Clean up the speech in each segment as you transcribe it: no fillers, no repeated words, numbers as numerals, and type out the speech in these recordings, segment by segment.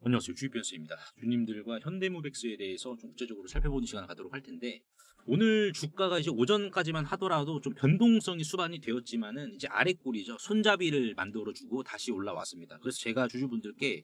안녕하세요. 주식변수입니다. 주님들과 현대무백스에 대해서 좀 구체적으로 살펴보는 시간을 갖도록 할 텐데, 오늘 주가가 이제 오전까지만 하더라도 좀 변동성이 수반이 되었지만은 이제 아래 꼬리죠. 손잡이를 만들어주고 다시 올라왔습니다. 그래서 제가 주주분들께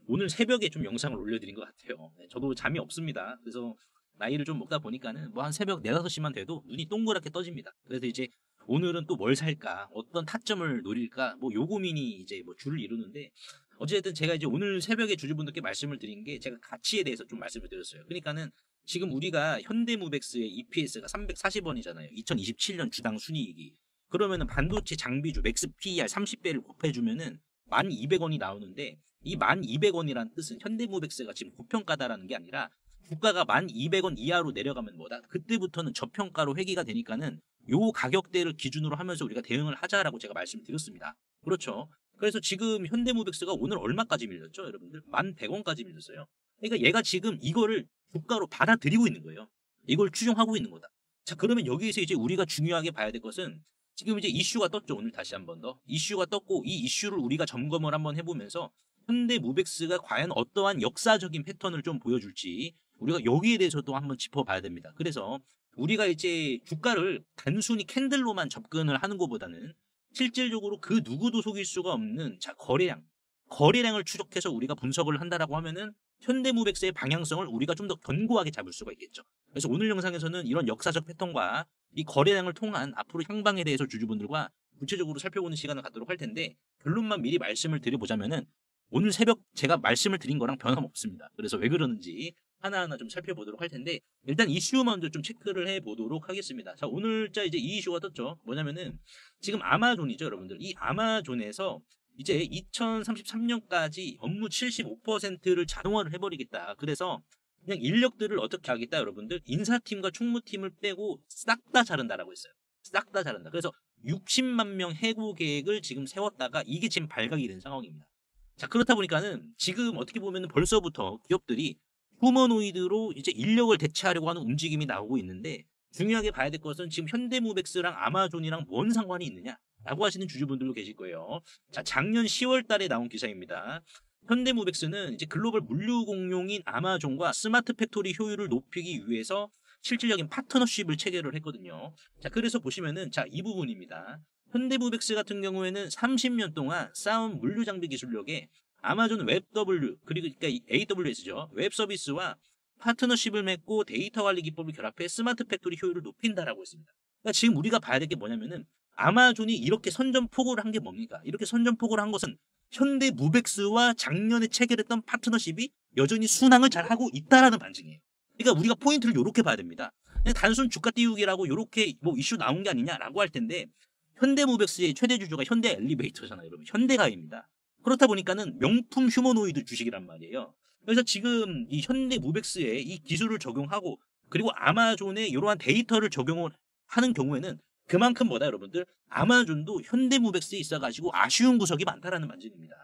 오늘 새벽에 좀 영상을 올려드린 것 같아요. 네, 저도 잠이 없습니다. 그래서 나이를 좀 먹다 보니까는 뭐 한 새벽 4, 5시만 돼도 눈이 동그랗게 떠집니다. 그래서 이제 오늘은 또 뭘 살까, 어떤 타점을 노릴까, 뭐 요 고민이 이제 뭐 줄을 이루는데, 어쨌든 제가 이제 오늘 새벽에 주주분들께 말씀을 드린 게 제가 가치에 대해서 좀 말씀을 드렸어요. 그러니까는 지금 우리가 현대무백스의 EPS가 340원이잖아요. 2027년 주당 순이익이. 그러면은 반도체 장비주 맥스 PER 30배를 곱해주면은 1200원이 나오는데, 이 1200원이란 뜻은 현대무백스가 지금 고평가다라는 게 아니라 주가가 1200원 이하로 내려가면 뭐다? 그때부터는 저평가로 회귀가 되니까는 요 가격대를 기준으로 하면서 우리가 대응을 하자라고 제가 말씀드렸습니다. 그렇죠. 그래서 지금 현대무백스가 오늘 얼마까지 밀렸죠, 여러분들? 1100원까지 밀렸어요. 그러니까 얘가 지금 이거를 주가로 받아들이고 있는 거예요. 이걸 추종하고 있는 거다. 자, 그러면 여기에서 이제 우리가 중요하게 봐야 될 것은 지금 이제 이슈가 떴죠. 오늘 다시 한 번 더. 이슈가 떴고 이 이슈를 우리가 점검을 한번 해보면서 현대무백스가 과연 어떠한 역사적인 패턴을 좀 보여줄지 우리가 여기에 대해서도 한번 짚어봐야 됩니다. 그래서 우리가 이제 주가를 단순히 캔들로만 접근을 하는 것보다는 실질적으로 그 누구도 속일 수가 없는 거래량을 추적해서 우리가 분석을 한다라고 하면은 현대무백스의 방향성을 우리가 좀 더 견고하게 잡을 수가 있겠죠. 그래서 오늘 영상에서는 이런 역사적 패턴과 이 거래량을 통한 앞으로 향방에 대해서 주주분들과 구체적으로 살펴보는 시간을 갖도록 할 텐데, 결론만 미리 말씀을 드려보자면은 오늘 새벽 제가 말씀을 드린 거랑 변함없습니다. 그래서 왜 그러는지 하나하나 좀 살펴보도록 할 텐데, 일단 이슈 먼저 좀 체크를 해보도록 하겠습니다. 자, 오늘자 이제 이 이슈가 떴죠. 뭐냐면은 지금 아마존이죠, 여러분들. 이 아마존에서 이제 2033년까지 업무 75%를 자동화를 해버리겠다. 그래서 그냥 인력들을 어떻게 하겠다, 여러분들? 인사팀과 총무팀을 빼고 싹 다 자른다라고 했어요. 싹 다 자른다. 그래서 60만 명 해고 계획을 지금 세웠다가 이게 지금 발각이 된 상황입니다. 자, 그렇다 보니까는 지금 어떻게 보면은 벌써부터 기업들이 휴머노이드로 이제 인력을 대체하려고 하는 움직임이 나오고 있는데, 중요하게 봐야 될 것은 지금 현대무백스랑 아마존이랑 뭔 상관이 있느냐라고 하시는 주주분들도 계실 거예요. 자, 작년 10월 달에 나온 기사입니다. 현대무백스는 이제 글로벌 물류 공룡인 아마존과 스마트 팩토리 효율을 높이기 위해서 실질적인 파트너십을 체결을 했거든요. 자, 그래서 보시면은 자, 이 부분입니다. 현대무백스 같은 경우에는 30년 동안 쌓은 물류 장비 기술력에 아마존 웹W 그러니까 AWS죠. 웹 서비스와 파트너십을 맺고 데이터 관리 기법을 결합해 스마트 팩토리 효율을 높인다라고 했습니다. 그러니까 지금 우리가 봐야 될 게 뭐냐면은 아마존이 이렇게 선전포고를 한 게 뭡니까? 이렇게 선전포고를 한 것은 현대무백스와 작년에 체결했던 파트너십이 여전히 순항을 잘 하고 있다라는 반증이에요. 그러니까 우리가 포인트를 이렇게 봐야 됩니다. 그냥 단순 주가 띄우기라고 이렇게 뭐 이슈 나온 게 아니냐라고 할 텐데, 현대무백스의 최대 주주가 현대 엘리베이터잖아요, 여러분. 현대가입니다. 그렇다 보니까는 명품 휴머노이드 주식이란 말이에요. 그래서 지금 이 현대무백스의 이 기술을 적용하고 그리고 아마존의 이러한 데이터를 적용을 하는 경우에는 그만큼 뭐다, 여러분들? 아마존도 현대무백스에 있어가지고 아쉬운 구석이 많다라는 반증입니다.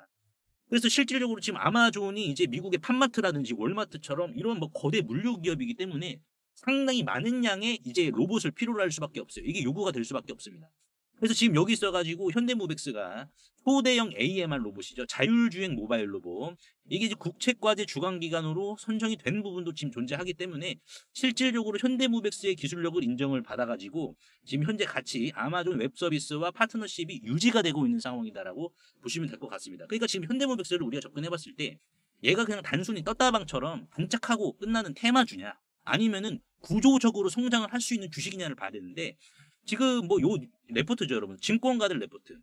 그래서 실질적으로 지금 아마존이 이제 미국의 팜마트라든지 월마트처럼 이런 뭐 거대 물류 기업이기 때문에 상당히 많은 양의 이제 로봇을 필요로 할 수밖에 없어요. 이게 요구가 될 수밖에 없습니다. 그래서 지금 여기 있어가지고 현대무백스가 초대형 AMR 로봇이죠. 자율주행 모바일 로봇. 이게 이제 국책과제 주관기관으로 선정이 된 부분도 지금 존재하기 때문에 실질적으로 현대무백스의 기술력을 인정을 받아가지고 지금 현재 같이 아마존 웹서비스와 파트너십이 유지가 되고 있는 상황이다라고 보시면 될 것 같습니다. 그러니까 지금 현대무백스를 우리가 접근해봤을 때 얘가 그냥 단순히 떴다방처럼 반짝하고 끝나는 테마주냐, 아니면은 구조적으로 성장을 할 수 있는 주식이냐를 봐야 되는데, 지금 뭐 요 레포트죠, 여러분. 증권가들 레포트.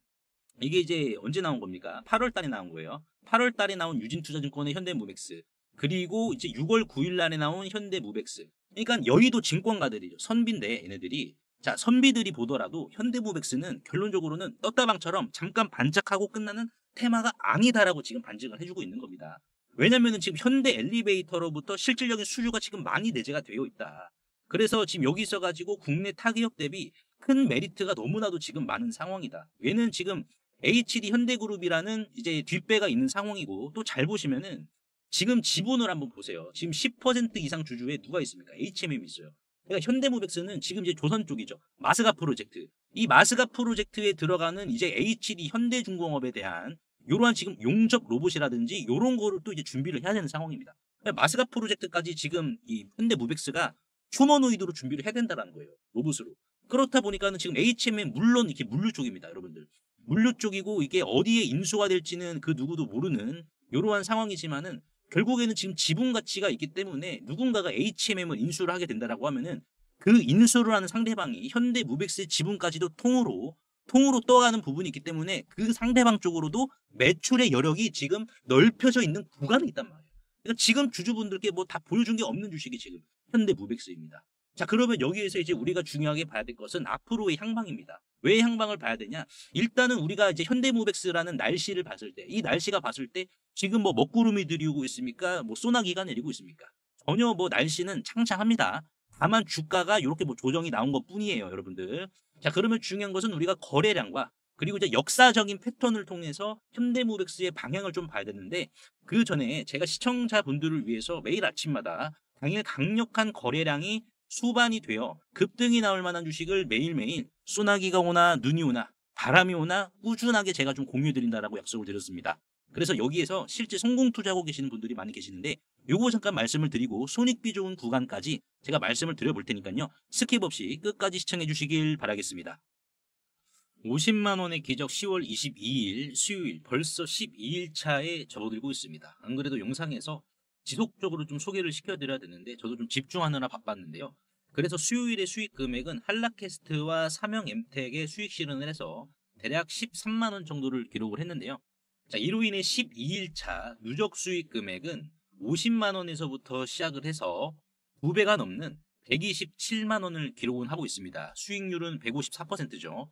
이게 이제 언제 나온 겁니까? 8월 달에 나온 거예요. 8월 달에 나온 유진투자증권의 현대무백스. 그리고 이제 6월 9일 날에 나온 현대무백스. 그러니까 여의도 증권가들이죠. 선비인데 얘네들이. 자, 선비들이 보더라도 현대무백스는 결론적으로는 떴다방처럼 잠깐 반짝하고 끝나는 테마가 아니다라고 지금 반증을 해주고 있는 겁니다. 왜냐면은 지금 현대 엘리베이터로부터 실질적인 수주가 지금 많이 내재가 되어 있다. 그래서 지금 여기 있어가지고 국내 타기업 대비 큰 메리트가 너무나도 지금 많은 상황이다. 얘는 지금 HD 현대그룹이라는 이제 뒷배가 있는 상황이고, 또 잘 보시면은 지금 지분을 한번 보세요. 지금 10% 이상 주주에 누가 있습니까? HMM이 있어요. 그러니까 현대무백스는 지금 이제 조선 쪽이죠. 마스가 프로젝트. 이 마스가 프로젝트에 들어가는 이제 HD 현대중공업에 대한 이러한 지금 용접 로봇이라든지 이런 거를 또 이제 준비를 해야 되는 상황입니다. 마스가 프로젝트까지 지금 이 현대무벡스가 휴머노이드로 준비를 해야 된다는 거예요. 로봇으로. 그렇다 보니까는 지금 HMM 물론 이렇게 물류 쪽입니다, 여러분들. 물류 쪽이고 이게 어디에 인수가 될지는 그 누구도 모르는 이러한 상황이지만은 결국에는 지금 지분 가치가 있기 때문에 누군가가 HMM을 인수를 하게 된다라고 하면은 그 인수를 하는 상대방이 현대무벡스의 지분까지도 통으로 떠가는 부분이 있기 때문에 그 상대방 쪽으로도 매출의 여력이 지금 넓혀져 있는 구간이 있단 말이에요. 그러니까 지금 주주분들께 뭐 다 보여준 게 없는 주식이 지금 현대무벡스입니다. 자, 그러면 여기에서 이제 우리가 중요하게 봐야 될 것은 앞으로의 향방입니다. 왜 향방을 봐야 되냐? 일단은 우리가 이제 현대무벡스라는 날씨를 봤을 때, 이 날씨가 봤을 때 지금 뭐 먹구름이 들이오고 있습니까? 뭐 소나기가 내리고 있습니까? 전혀 뭐 날씨는 창창합니다. 다만 주가가 이렇게 뭐 조정이 나온 것 뿐이에요, 여러분들. 자, 그러면 중요한 것은 우리가 거래량과 그리고 이제 역사적인 패턴을 통해서 현대무벡스의 방향을 좀 봐야 되는데, 그 전에 제가 시청자분들을 위해서 매일 아침마다 당일 강력한 거래량이 수반이 되어 급등이 나올 만한 주식을 매일매일 소나기가 오나 눈이 오나 바람이 오나 꾸준하게 제가 좀 공유드린다라고 약속을 드렸습니다. 그래서 여기에서 실제 성공 투자하고 계시는 분들이 많이 계시는데 요거 잠깐 말씀을 드리고 손익비 좋은 구간까지 제가 말씀을 드려볼 테니까요. 스킵 없이 끝까지 시청해 주시길 바라겠습니다. 50만 원의 기적 10월 22일 수요일 벌써 12일 차에 접어들고 있습니다. 안 그래도 영상에서 지속적으로 좀 소개를 시켜드려야 되는데 저도 좀 집중하느라 바빴는데요. 그래서 수요일의 수익 금액은 한라캐스트와 삼형엠텍의 수익 실현을 해서 대략 13만 원 정도를 기록을 했는데요. 자, 이로 인해 12일 차 누적 수익 금액은 50만 원에서부터 시작을 해서 2배가 넘는 127만 원을 기록을 하고 있습니다. 수익률은 154%죠.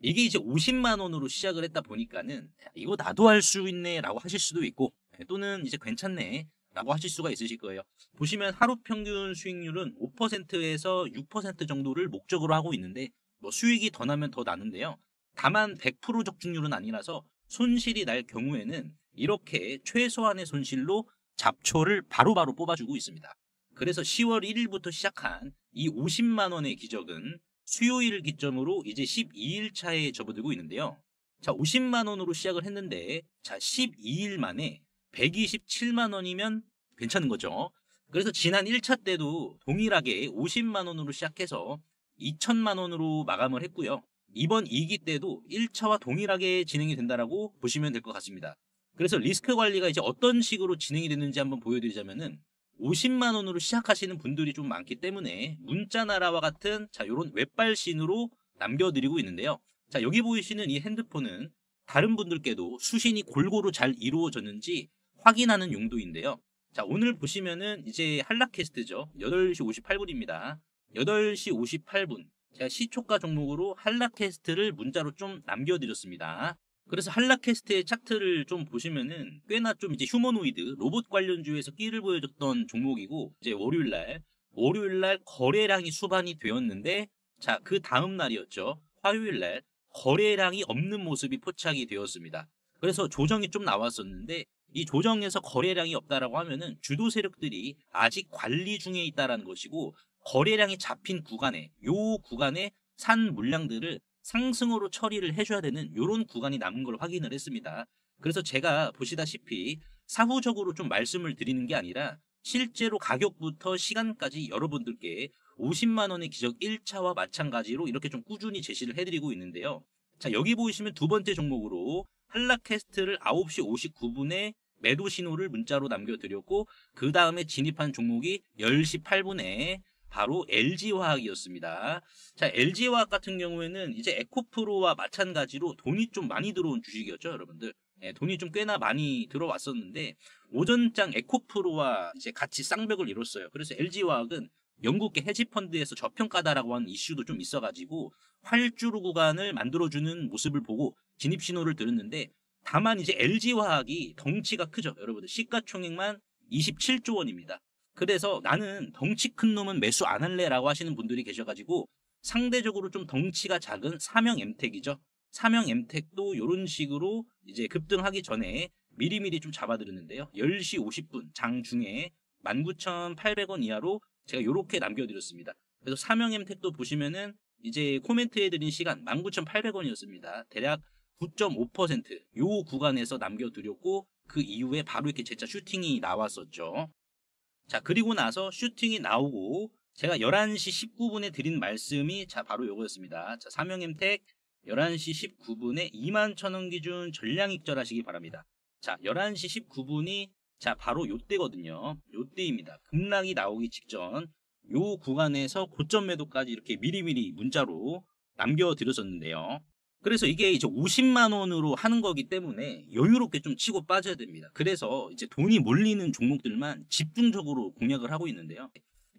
이게 이제 50만 원으로 시작을 했다 보니까는 이거 나도 할 수 있네 라고 하실 수도 있고 또는 이제 괜찮네 라고 하실 수가 있으실 거예요. 보시면 하루 평균 수익률은 5%에서 6% 정도를 목적으로 하고 있는데 뭐 수익이 더 나면 더 나는데요. 다만 100% 적중률은 아니라서 손실이 날 경우에는 이렇게 최소한의 손실로 잡초를 바로바로 뽑아주고 있습니다. 그래서 10월 1일부터 시작한 이 50만 원의 기적은 수요일 기점으로 이제 12일 차에 접어들고 있는데요. 자, 50만 원으로 시작을 했는데 자, 12일 만에 127만 원이면 괜찮은 거죠. 그래서 지난 1차 때도 동일하게 50만 원으로 시작해서 2천만 원으로 마감을 했고요. 이번 2기 때도 1차와 동일하게 진행이 된다라고 보시면 될 것 같습니다. 그래서 리스크 관리가 이제 어떤 식으로 진행이 됐는지 한번 보여드리자면은 50만 원으로 시작하시는 분들이 좀 많기 때문에 문자나라와 같은 자, 요런 웹발신으로 남겨드리고 있는데요. 자, 여기 보이시는 이 핸드폰은 다른 분들께도 수신이 골고루 잘 이루어졌는지 확인하는 용도인데요. 자, 오늘 보시면은 이제 한라캐스트죠. 8시 58분입니다. 8시 58분. 제가 시초가 종목으로 한라캐스트를 문자로 좀 남겨드렸습니다. 그래서 한라캐스트의 차트를 좀 보시면은 꽤나 좀 이제 휴머노이드 로봇 관련주에서 끼를 보여줬던 종목이고 이제 월요일날 거래량이 수반이 되었는데 자, 그 다음 날이었죠. 화요일날 거래량이 없는 모습이 포착이 되었습니다. 그래서 조정이 좀 나왔었는데 이 조정에서 거래량이 없다라고 하면은 주도 세력들이 아직 관리 중에 있다라는 것이고 거래량이 잡힌 구간에 요 구간에 산 물량들을 상승으로 처리를 해줘야 되는 이런 구간이 남은 걸 확인을 했습니다. 그래서 제가 보시다시피 사후적으로 좀 말씀을 드리는 게 아니라 실제로 가격부터 시간까지 여러분들께 50만 원의 기적 1차와 마찬가지로 이렇게 좀 꾸준히 제시를 해드리고 있는데요. 자, 여기 보시면 두 번째 종목으로 한라캐스트를 9시 59분에 매도 신호를 문자로 남겨드렸고 그 다음에 진입한 종목이 10시 8분에 바로 LG화학이었습니다. 자, LG화학 같은 경우에는 이제 에코프로와 마찬가지로 돈이 좀 많이 들어온 주식이었죠, 여러분들. 네, 돈이 좀 꽤나 많이 들어왔었는데 오전장 에코프로와 이제 같이 쌍벽을 이뤘어요. 그래서 LG화학은 영국계 헤지펀드에서 저평가다라고 하는 이슈도 좀 있어가지고 활주로 구간을 만들어주는 모습을 보고 진입 신호를 들었는데 다만 이제 LG화학이 덩치가 크죠, 여러분들. 시가총액만 27조 원입니다. 그래서 나는 덩치 큰 놈은 매수 안 할래라고 하시는 분들이 계셔가지고 상대적으로 좀 덩치가 작은 삼형엠텍이죠. 삼형엠텍도 이런 식으로 이제 급등하기 전에 미리미리 좀 잡아드렸는데요. 10시 50분 장중에 19,800원 이하로 제가 이렇게 남겨드렸습니다. 그래서 삼형엠텍도 보시면은 이제 코멘트해드린 시간 19,800원이었습니다. 대략 9.5%요 구간에서 남겨드렸고 그 이후에 바로 이렇게 재차 슈팅이 나왔었죠. 자, 그리고 나서 슈팅이 나오고 제가 11시 19분에 드린 말씀이 자 바로 요거였습니다. 자, 삼형엠텍 11시 19분에 21,000원 기준 전량 익절하시기 바랍니다. 자, 11시 19분이 자 바로 요때거든요. 요때입니다. 급락이 나오기 직전 요 구간에서 고점 매도까지 이렇게 미리미리 문자로 남겨드렸었는데요. 그래서 이게 이제 50만 원으로 하는 거기 때문에 여유롭게 좀 치고 빠져야 됩니다. 그래서 이제 돈이 몰리는 종목들만 집중적으로 공략을 하고 있는데요.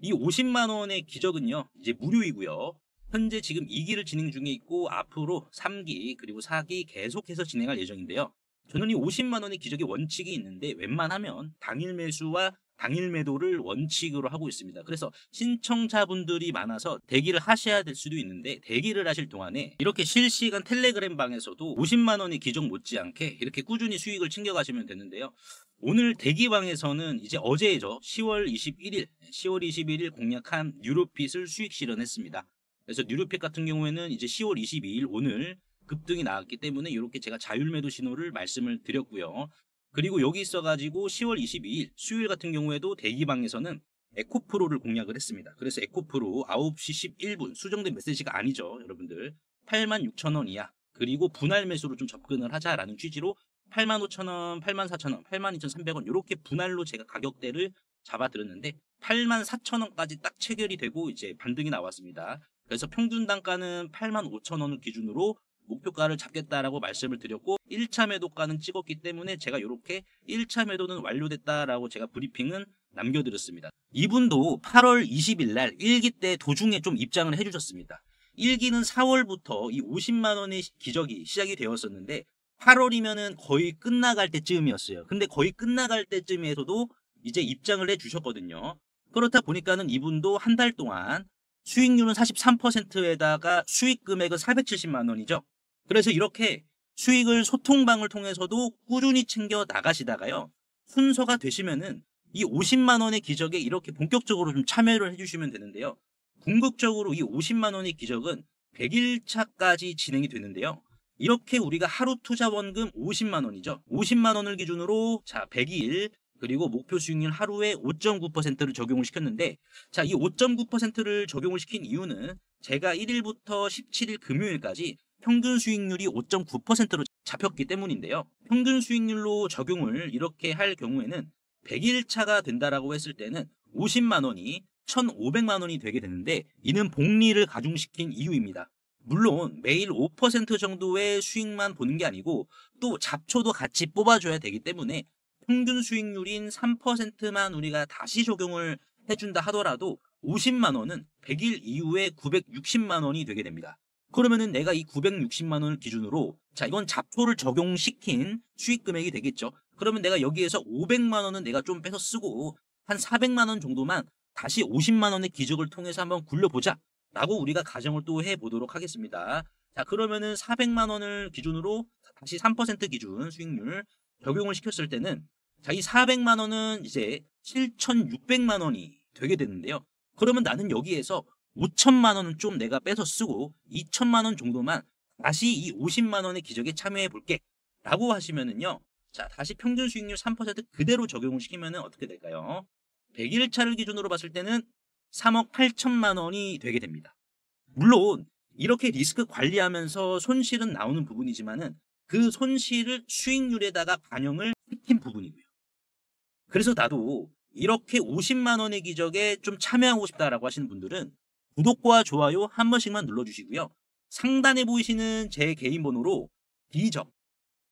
이 50만 원의 기적은요, 이제 무료이고요. 현재 지금 2기를 진행 중에 있고 앞으로 3기 그리고 4기 계속해서 진행할 예정인데요. 저는 이 50만 원의 기적의 원칙이 있는데 웬만하면 당일 매수와 당일 매도를 원칙으로 하고 있습니다. 그래서 신청자분들이 많아서 대기를 하셔야 될 수도 있는데 대기를 하실 동안에 이렇게 실시간 텔레그램 방에서도 50만 원의 기적 못지않게 이렇게 꾸준히 수익을 챙겨가시면 되는데요. 오늘 대기방에서는 이제 어제죠. 10월 21일 공략한 뉴로핏을 수익 실현했습니다. 그래서 뉴로핏 같은 경우에는 이제 10월 22일 오늘 급등이 나왔기 때문에 이렇게 제가 자율매도 신호를 말씀을 드렸고요. 그리고 여기 있어가지고 10월 22일 수요일 같은 경우에도 대기방에서는 에코프로를 공략을 했습니다. 그래서 에코프로 9시 11분 수정된 메시지가 아니죠. 여러분들 86,000원 이하 그리고 분할 매수로 좀 접근을 하자라는 취지로 85,000원, 84,000원, 82,300원 이렇게 분할로 제가 가격대를 잡아드렸는데 84,000원까지 딱 체결이 되고 이제 반등이 나왔습니다. 그래서 평균 단가는 85,000원을 기준으로 목표가를 잡겠다라고 말씀을 드렸고 1차 매도가는 찍었기 때문에 제가 이렇게 1차 매도는 완료됐다라고 제가 브리핑은 남겨드렸습니다. 이분도 8월 20일 날 1기 때 도중에 좀 입장을 해주셨습니다. 1기는 4월부터 이 50만 원의 기적이 시작이 되었었는데 8월이면은 거의 끝나갈 때쯤이었어요. 근데 거의 끝나갈 때쯤에서도 이제 입장을 해주셨거든요. 그렇다 보니까는 이분도 한 달 동안 수익률은 43%에다가 수익 금액은 470만 원이죠. 그래서 이렇게 수익을 소통방을 통해서도 꾸준히 챙겨 나가시다가요. 순서가 되시면은 이 50만 원의 기적에 이렇게 본격적으로 좀 참여를 해주시면 되는데요. 궁극적으로 이 50만 원의 기적은 100일차까지 진행이 되는데요. 이렇게 우리가 하루 투자 원금 50만 원이죠. 50만 원을 기준으로 자 100일 그리고 목표 수익률 하루에 5.9%를 적용을 시켰는데 자, 이 5.9%를 적용을 시킨 이유는 제가 1일부터 17일 금요일까지 평균 수익률이 5.9%로 잡혔기 때문인데요. 평균 수익률로 적용을 이렇게 할 경우에는 100일차가 된다라고 했을 때는 50만 원이 1,500만 원이 되게 되는데 이는 복리를 가중시킨 이유입니다. 물론 매일 5% 정도의 수익만 보는 게 아니고 또 잡초도 같이 뽑아줘야 되기 때문에 평균 수익률인 3%만 우리가 다시 적용을 해준다 하더라도 50만 원은 100일 이후에 960만 원이 되게 됩니다. 그러면은 내가 이 960만 원을 기준으로 자 이건 잡초를 적용시킨 수익 금액이 되겠죠. 그러면 내가 여기에서 500만 원은 내가 좀 빼서 쓰고 한 400만 원 정도만 다시 50만 원의 기적을 통해서 한번 굴려보자 라고 우리가 가정을 또 해보도록 하겠습니다. 자 그러면은 400만 원을 기준으로 다시 3% 기준 수익률 적용을 시켰을 때는 자, 이 400만 원은 이제 7,600만 원이 되게 되는데요. 그러면 나는 여기에서 5천만 원은 좀 내가 빼서 쓰고 2천만 원 정도만 다시 이 50만 원의 기적에 참여해 볼게 라고 하시면은요. 자, 다시 평균 수익률 3% 그대로 적용을 시키면은 어떻게 될까요? 100일차를 기준으로 봤을 때는 3억 8천만 원이 되게 됩니다. 물론 이렇게 리스크 관리하면서 손실은 나오는 부분이지만은 그 손실을 수익률에다가 반영을 시킨 부분이고요. 그래서 나도 이렇게 50만 원의 기적에 좀 참여하고 싶다라고 하시는 분들은 구독과 좋아요 한 번씩만 눌러주시고요. 상단에 보이시는 제 개인 번호로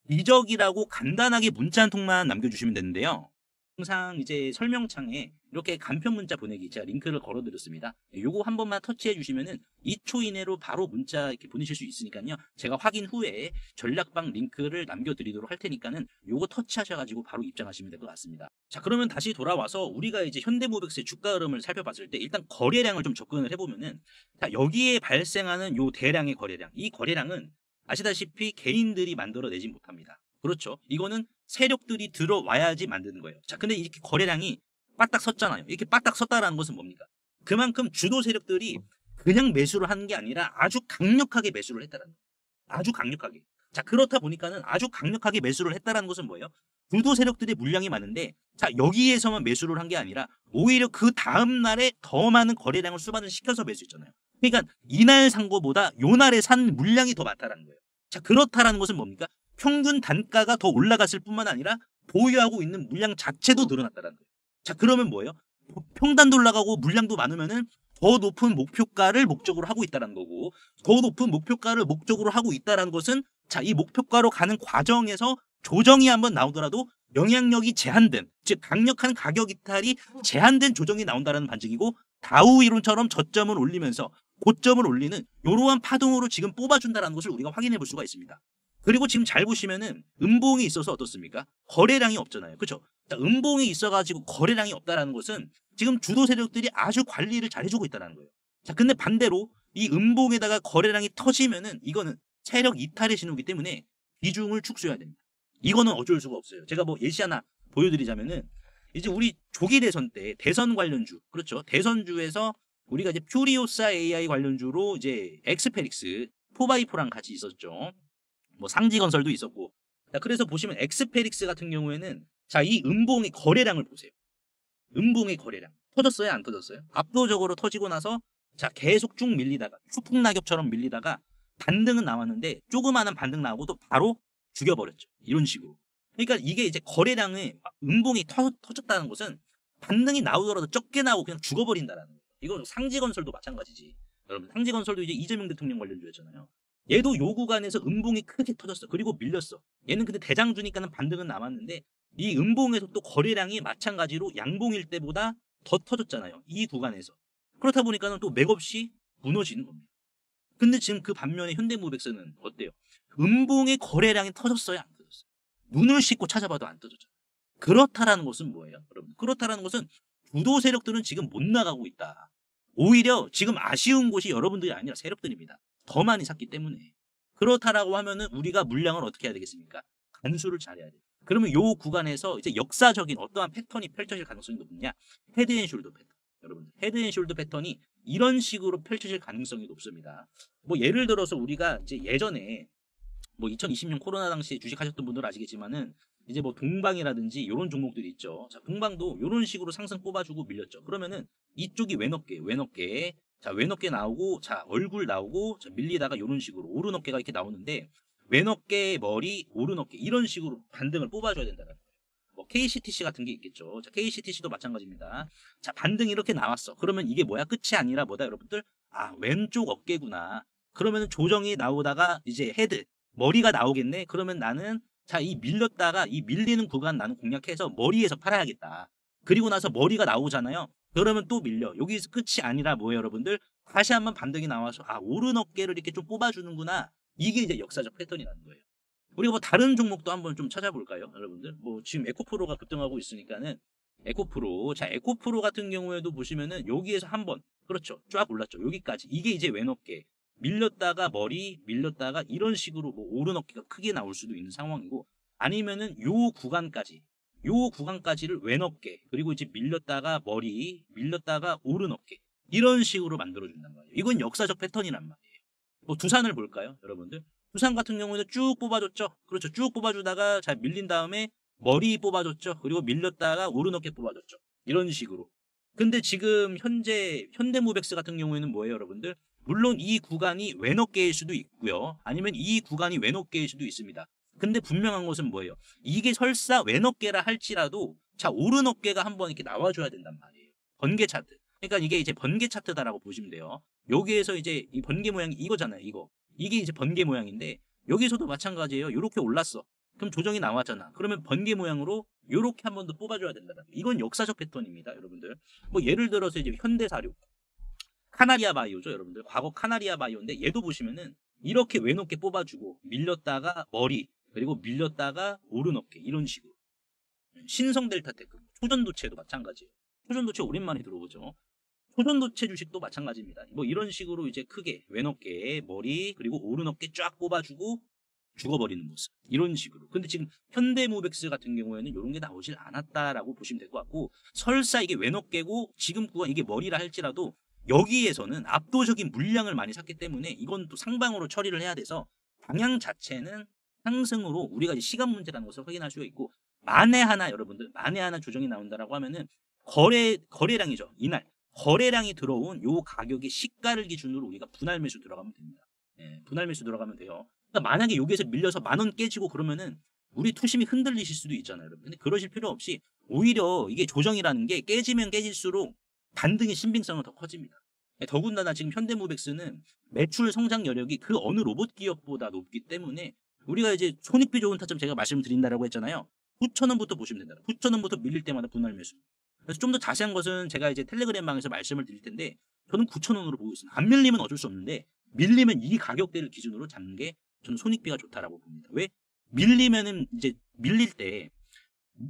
이적이라고 간단하게 문자 한 통만 남겨주시면 되는데요. 항상 이제 설명창에 이렇게 간편 문자 보내기 제가 링크를 걸어드렸습니다. 요거 한 번만 터치해 주시면은 2초 이내로 바로 문자 이렇게 보내실 수 있으니까요. 제가 확인 후에 전략방 링크를 남겨드리도록 할 테니까는 요거 터치하셔가지고 바로 입장하시면 될 것 같습니다. 자 그러면 다시 돌아와서 우리가 이제 현대모백스의 주가 흐름을 살펴봤을 때 일단 거래량을 좀 접근을 해보면은 자 여기에 발생하는 요 대량의 거래량 이 거래량은 아시다시피 개인들이 만들어내지 못합니다. 그렇죠. 이거는 세력들이 들어와야지 만드는 거예요. 자, 근데 이렇게 거래량이 빠딱 섰잖아요. 이렇게 빠딱 섰다라는 것은 뭡니까? 그만큼 주도 세력들이 그냥 매수를 하는 게 아니라 아주 강력하게 매수를 했다라는 거예요. 아주 강력하게. 자, 그렇다 보니까는 아주 강력하게 매수를 했다라는 것은 뭐예요? 주도 세력들의 물량이 많은데, 자, 여기에서만 매수를 한 게 아니라 오히려 그 다음 날에 더 많은 거래량을 수반을 시켜서 매수했잖아요. 그러니까 이날 산 거보다 요 날에 산 물량이 더 많다라는 거예요. 자, 그렇다라는 것은 뭡니까? 평균 단가가 더 올라갔을 뿐만 아니라 보유하고 있는 물량 자체도 늘어났다는 거예요. 자, 그러면 뭐예요? 평단도 올라가고 물량도 많으면은 더 높은 목표가를 목적으로 하고 있다는 거고, 더 높은 목표가를 목적으로 하고 있다는 것은, 자, 이 목표가로 가는 과정에서 조정이 한번 나오더라도 영향력이 제한된, 즉 강력한 가격 이탈이 제한된 조정이 나온다는 반증이고, 다우 이론처럼 저점을 올리면서 고점을 올리는 이러한 파동으로 지금 뽑아준다는 것을 우리가 확인해 볼 수가 있습니다. 그리고 지금 잘 보시면은 음봉이 있어서 어떻습니까? 거래량이 없잖아요. 그렇죠? 자, 음봉이 있어가지고 거래량이 없다라는 것은 지금 주도 세력들이 아주 관리를 잘 해주고 있다는 거예요. 자, 근데 반대로 이 음봉에다가 거래량이 터지면은 이거는 세력 이탈의 신호이기 때문에 비중을 축소해야 됩니다. 이거는 어쩔 수가 없어요. 제가 뭐 예시 하나 보여드리자면은 이제 우리 조기 대선 때 대선 관련주, 그렇죠? 대선주에서 우리가 이제 퓨리오사 AI 관련주로 이제 엑스페릭스 4x4랑 같이 있었죠. 뭐 상지건설도 있었고. 자, 그래서 보시면 엑스페릭스 같은 경우에는 자, 이 음봉의 거래량을 보세요. 음봉의 거래량 터졌어요, 안 터졌어요? 압도적으로 터지고 나서 자, 계속 쭉 밀리다가 추풍 낙엽처럼 밀리다가 반등은 나왔는데 조그마한 반등 나오고 또 바로 죽여버렸죠. 이런 식으로. 그러니까 이게 이제 거래량의 음봉이 터졌다는 것은 반등이 나오더라도 적게 나오고 그냥 죽어버린다라는 거예요. 이거 상지건설도 마찬가지지. 여러분, 상지건설도 이제 이재명 대통령 관련주였잖아요. 얘도 요 구간에서 음봉이 크게 터졌어. 그리고 밀렸어. 얘는 근데 대장주니까는 반등은 남았는데 이 음봉에서 또 거래량이 마찬가지로 양봉일 때보다 더 터졌잖아요. 이 구간에서. 그렇다 보니까는 또 맥없이 무너지는 겁니다. 근데 지금 그 반면에 현대무백스는 어때요? 음봉의 거래량이 터졌어요, 안 터졌어요? 눈을 씻고 찾아봐도 안 터졌죠. 그렇다라는 것은 뭐예요, 여러분? 그렇다라는 것은 주도 세력들은 지금 못 나가고 있다. 오히려 지금 아쉬운 곳이 여러분들이 아니라 세력들입니다. 더 많이 샀기 때문에. 그렇다라고 하면은 우리가 물량을 어떻게 해야 되겠습니까? 간수를 잘해야 돼요. 그러면 요 구간에서 이제 역사적인 어떠한 패턴이 펼쳐질 가능성이 높냐? 헤드앤숄더 패턴. 여러분, 헤드앤숄더 패턴이 이런 식으로 펼쳐질 가능성이 높습니다. 뭐 예를 들어서 우리가 이제 예전에 뭐 2020년 코로나 당시에 주식하셨던 분들은 아시겠지만은 이제 뭐 동방이라든지 이런 종목들이 있죠. 자, 동방도 이런 식으로 상승 뽑아주고 밀렸죠. 그러면은 이쪽이 왼어깨, 자, 왼어깨 나오고, 자, 얼굴 나오고, 자, 밀리다가 이런 식으로 오른어깨가 이렇게 나오는데 왼어깨, 머리, 오른어깨 이런 식으로 반등을 뽑아줘야 된다는 거예요. 뭐 KCTC 같은 게 있겠죠. 자, KCTC도 마찬가지입니다. 자, 반등이 이렇게 나왔어. 그러면 이게 뭐야? 끝이 아니라 뭐다, 여러분들? 아, 왼쪽 어깨구나. 그러면 조정이 나오다가 이제 헤드, 머리가 나오겠네. 그러면 나는 자, 이 밀렸다가 이 밀리는 구간 나는 공략해서 머리에서 팔아야겠다. 그리고 나서 머리가 나오잖아요. 그러면 또 밀려. 여기서 끝이 아니라 뭐예요, 여러분들? 다시 한번 반등이 나와서 아, 오른 어깨를 이렇게 좀 뽑아주는구나. 이게 이제 역사적 패턴이라는 거예요. 우리가 뭐 다른 종목도 한번 좀 찾아볼까요, 여러분들? 뭐 지금 에코프로가 급등하고 있으니까는 에코프로. 자, 에코프로 같은 경우에도 보시면은 여기에서 한번 그렇죠. 쫙 올랐죠. 여기까지. 이게 이제 왼어깨. 밀렸다가 머리, 밀렸다가 이런 식으로 뭐 오른 어깨가 크게 나올 수도 있는 상황이고 아니면은 요 구간까지를 왼어깨 그리고 이제 밀렸다가 머리, 밀렸다가 오른 어깨 이런 식으로 만들어준단 말이에요. 이건 역사적 패턴이란 말이에요. 뭐 두산을 볼까요, 여러분들? 두산 같은 경우는 쭉 뽑아줬죠. 그렇죠. 쭉 뽑아주다가 잘 밀린 다음에 머리 뽑아줬죠. 그리고 밀렸다가 오른 어깨 뽑아줬죠. 이런 식으로. 근데 지금 현재 현대무백스 같은 경우에는 뭐예요, 여러분들? 물론 이 구간이 왼어깨일 수도 있고요. 아니면 이 구간이 왼어깨일 수도 있습니다. 근데 분명한 것은 뭐예요? 이게 설사 왼어깨라 할지라도 자, 오른 어깨가 한번 이렇게 나와줘야 된단 말이에요. 번개 차트. 그러니까 이게 이제 번개 차트다라고 보시면 돼요. 여기에서 이제 이 번개 모양이 이거잖아요. 이게 이제 번개 모양인데 여기서도 마찬가지예요. 이렇게 올랐어. 그럼 조정이 나왔잖아. 그러면 번개 모양으로 이렇게 한 번 더 뽑아줘야 된다. 이건 역사적 패턴입니다, 여러분들. 뭐 예를 들어서 이제 현대사료, 카나리아 바이오죠, 여러분들. 과거 카나리아 바이오인데 얘도 보시면은 이렇게 왼어깨 뽑아주고 밀렸다가 머리 그리고 밀렸다가 오른 어깨 이런 식으로. 신성델타테크, 초전도체도 마찬가지예요. 초전도체 오랜만에 들어보죠. 초전도체 주식도 마찬가지입니다. 뭐 이런 식으로 이제 크게 왼어깨, 머리 그리고 오른 어깨 쫙 뽑아주고 죽어버리는 모습 이런 식으로. 근데 지금 현대모백스 같은 경우에는 이런 게 나오질 않았다라고 보시면 될 것 같고 설사 이게 왼어깨고 지금 구간 이게 머리라 할지라도 여기에서는 압도적인 물량을 많이 샀기 때문에 이건 또 상방으로 처리를 해야 돼서 방향 자체는 상승으로 우리가 이제 시간 문제라는 것을 확인할 수가 있고, 만에 하나 여러분들 만에 하나 조정이 나온다라고 하면은 거래량이죠. 이날 거래량이 들어온 요 가격의 시가를 기준으로 우리가 분할 매수 들어가면 됩니다. 예, 분할 매수 들어가면 돼요. 그러니까 만약에 여기에서 밀려서 10,000원 깨지고 그러면은 우리 투심이 흔들리실 수도 있잖아요, 여러분. 근데 그러실 필요 없이 오히려 이게 조정이라는 게 깨지면 깨질수록 반등의 신빙성은 더 커집니다. 예, 더군다나 지금 현대모백스는 매출 성장 여력이 그 어느 로봇 기업보다 높기 때문에 우리가 이제 손익비 좋은 타점 제가 말씀드린다라고 했잖아요. 9,000원부터 보시면 된다. 9,000원부터 밀릴 때마다 분할 매수. 그래서 좀 더 자세한 것은 제가 이제 텔레그램 방에서 말씀을 드릴 텐데, 저는 9,000원으로 보고 있습니다. 안 밀리면 어쩔 수 없는데, 밀리면 이 가격대를 기준으로 잡는 게 저는 손익비가 좋다라고 봅니다. 왜? 밀리면은 이제 밀릴 때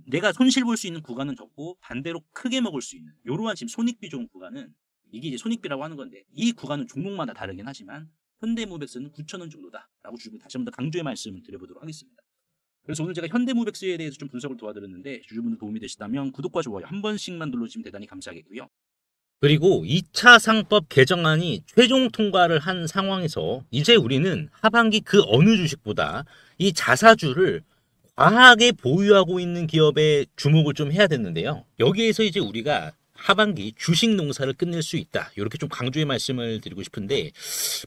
내가 손실 볼 수 있는 구간은 적고 반대로 크게 먹을 수 있는 이러한 지금 손익비 좋은 구간은 이게 이제 손익비라고 하는 건데, 이 구간은 종목마다 다르긴 하지만 현대모백스는 9,000원 정도다라고 주고 다시 한번 더 강조의 말씀을 드려보도록 하겠습니다. 그래서 오늘 제가 현대모백스에 대해서 좀 분석을 도와드렸는데, 주주분들 도움이 되시다면 구독과 좋아요 한 번씩만 눌러주시면 대단히 감사하겠고요. 그리고 2차 상법 개정안이 최종 통과를 한 상황에서 이제 우리는 하반기 그 어느 주식보다 이 자사주를 과하게 보유하고 있는 기업에 주목을 좀 해야 되는데요. 여기에서 이제 우리가 하반기 주식 농사를 끝낼 수 있다, 이렇게 좀 강조의 말씀을 드리고 싶은데,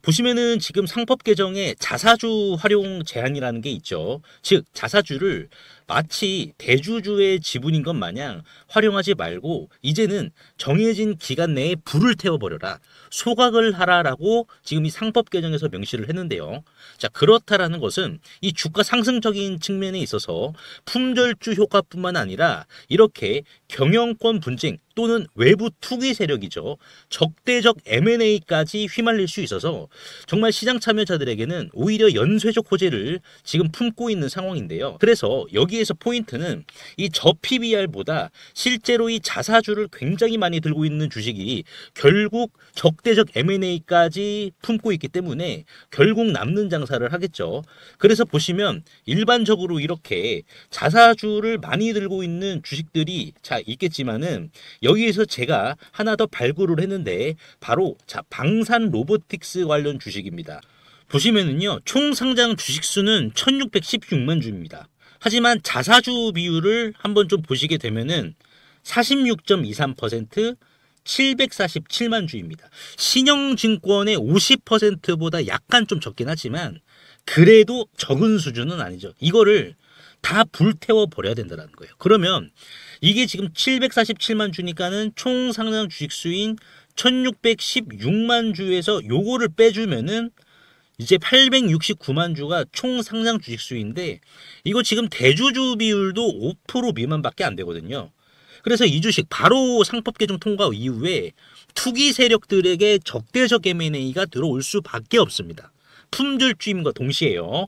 보시면은 지금 상법 개정에 자사주 활용 제한이라는 게 있죠. 즉 자사주를 마치 대주주의 지분인 것 마냥 활용하지 말고 이제는 정해진 기간 내에 불을 태워버려라, 소각을 하라라고 지금 이 상법 개정에서 명시를 했는데요. 자, 그렇다라는 것은 이 주가 상승적인 측면에 있어서 품절주 효과뿐만 아니라 이렇게 경영권 분쟁 또는 외부 투기 세력이죠, 적대적 M&A까지 휘말릴 수 있어서 정말 시장 참여자들에게는 오히려 연쇄적 호재를 지금 품고 있는 상황인데요. 그래서 여기에서 포인트는 이 저 PBR보다 실제로 이 자사주를 굉장히 많이 들고 있는 주식이 결국 적대적 M&A까지 품고 있기 때문에 결국 남는 장사를 하겠죠. 그래서 보시면 일반적으로 이렇게 자사주를 많이 들고 있는 주식들이 자 있겠지만은, 여기에서 제가 하나 더 발굴을 했는데 바로 자 방산 로보틱스 관련 주식입니다. 보시면은요, 총 상장 주식 수는 1616만 주입니다. 하지만 자사주 비율을 한번 좀 보시게 되면은 46.23%, 747만 주입니다. 신영증권의 50%보다 약간 좀 적긴 하지만 그래도 적은 수준은 아니죠. 이거를 다 불태워 버려야 된다는 거예요. 그러면 이게 지금 747만 주니까는 총 상장 주식 수인 1616만 주에서 요거를 빼주면은 이제 869만 주가 총 상장 주식 수인데, 이거 지금 대주주 비율도 5% 미만밖에 안 되거든요. 그래서 이 주식 바로 상법 개정 통과 이후에 투기 세력들에게 적대적 M&A가 들어올 수밖에 없습니다. 품절주임과 동시에요.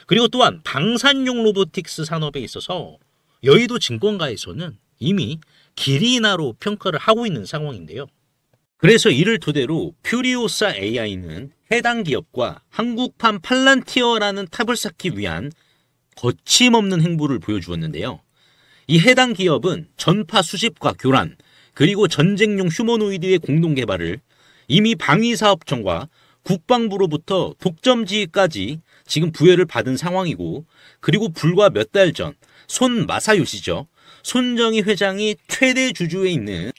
그리고 또한 방산용 로보틱스 산업에 있어서 여의도 증권가에서는 이미 기리나로 평가를 하고 있는 상황인데요. 그래서 이를 토대로 퓨리오사 AI는 해당 기업과 한국판 팔란티어라는 탑을 쌓기 위한 거침없는 행보를 보여주었는데요. 이 해당 기업은 전파 수집과 교란, 그리고 전쟁용 휴머노이드의 공동 개발을 이미 방위사업청과 국방부로부터 독점지휘까지 지금 부여를 받은 상황이고, 그리고 불과 몇 달 전 손 마사요시죠, 손정희 회장이 최대 주주에 있는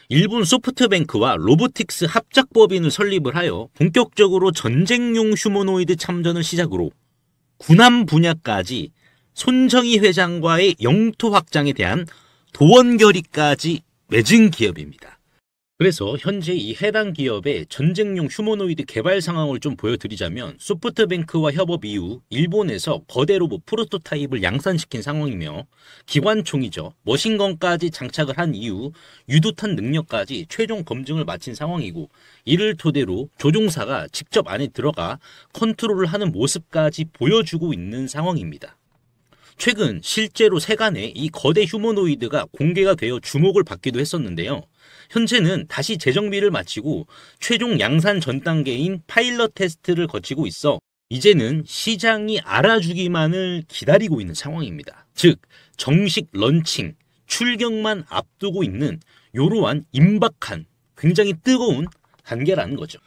일본 소프트뱅크와 로보틱스 합작법인을 설립을 하여 본격적으로 전쟁용 휴머노이드 참전을 시작으로 군함 분야까지 손정희 회장과의 영토 확장에 대한 도원 결의까지 맺은 기업입니다. 그래서 현재 이 해당 기업의 전쟁용 휴머노이드 개발 상황을 좀 보여드리자면, 소프트뱅크와 협업 이후 일본에서 거대 로봇 프로토타입을 양산시킨 상황이며, 기관총이죠, 머신건까지 장착을 한 이후 유도탄 능력까지 최종 검증을 마친 상황이고, 이를 토대로 조종사가 직접 안에 들어가 컨트롤을 하는 모습까지 보여주고 있는 상황입니다. 최근 실제로 세간에 이 거대 휴머노이드가 공개가 되어 주목을 받기도 했었는데요. 현재는 다시 재정비를 마치고 최종 양산 전 단계인 파일럿 테스트를 거치고 있어 이제는 시장이 알아주기만을 기다리고 있는 상황입니다. 즉 정식 런칭, 출격만 앞두고 있는 이러한 임박한 굉장히 뜨거운 단계라는 거죠.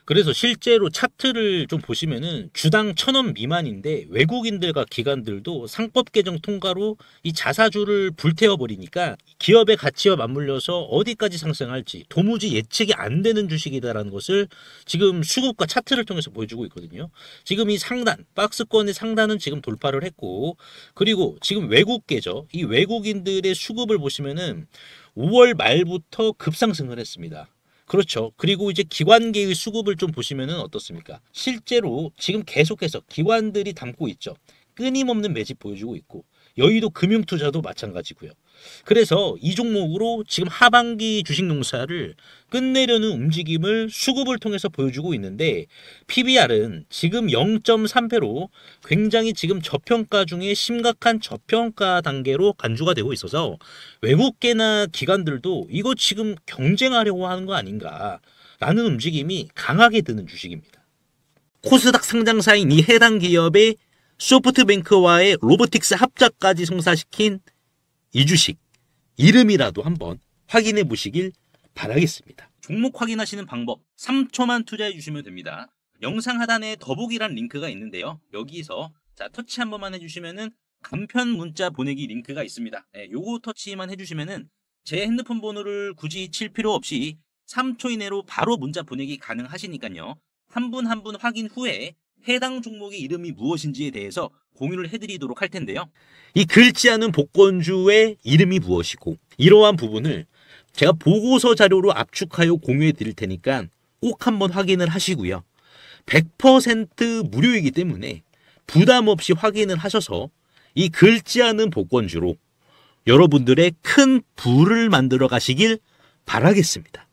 그래서 실제로 차트를 좀 보시면은 주당 1,000원 미만인데 외국인들과 기관들도 상법 개정 통과로 이 자사주를 불태워 버리니까 기업의 가치와 맞물려서 어디까지 상승할지 도무지 예측이 안 되는 주식이다라는 것을 지금 수급과 차트를 통해서 보여주고 있거든요. 지금 이 상단, 박스권의 상단은 지금 돌파를 했고, 그리고 지금 외국계죠. 이 외국인들의 수급을 보시면은 5월 말부터 급상승을 했습니다. 그렇죠. 그리고 이제 기관계의 수급을 좀 보시면은 어떻습니까? 실제로 지금 계속해서 기관들이 담고 있죠. 끊임없는 매집 보여주고 있고, 여의도 금융투자도 마찬가지고요. 그래서 이 종목으로 지금 하반기 주식농사를 끝내려는 움직임을 수급을 통해서 보여주고 있는데, PBR은 지금 0.3배로 굉장히 지금 저평가 중에 심각한 저평가 단계로 간주가 되고 있어서 외국계나 기관들도 이거 지금 경쟁하려고 하는 거 아닌가라는 움직임이 강하게 드는 주식입니다. 코스닥 상장사인 이 해당 기업의 소프트뱅크와의 로보틱스 합작까지 성사시킨 이 주식 이름이라도 한번 확인해 보시길 바라겠습니다. 종목 확인하시는 방법 3초만 투자해 주시면 됩니다. 영상 하단에 더보기란 링크가 있는데요. 여기서 자 터치 한 번만 해주시면은 간편 문자 보내기 링크가 있습니다. 요거 터치만 해주시면은 제 핸드폰 번호를 굳이 칠 필요 없이 3초 이내로 바로 문자 보내기 가능하시니까요. 한 분 한 분 확인 후에 해당 종목의 이름이 무엇인지에 대해서 공유를 해드리도록 할 텐데요. 이 긁지 않은 복권주의 이름이 무엇이고, 이러한 부분을 제가 보고서 자료로 압축하여 공유해 드릴 테니까 꼭 한번 확인을 하시고요. 100% 무료이기 때문에 부담 없이 확인을 하셔서 이 긁지 않은 복권주로 여러분들의 큰 부를 만들어 가시길 바라겠습니다.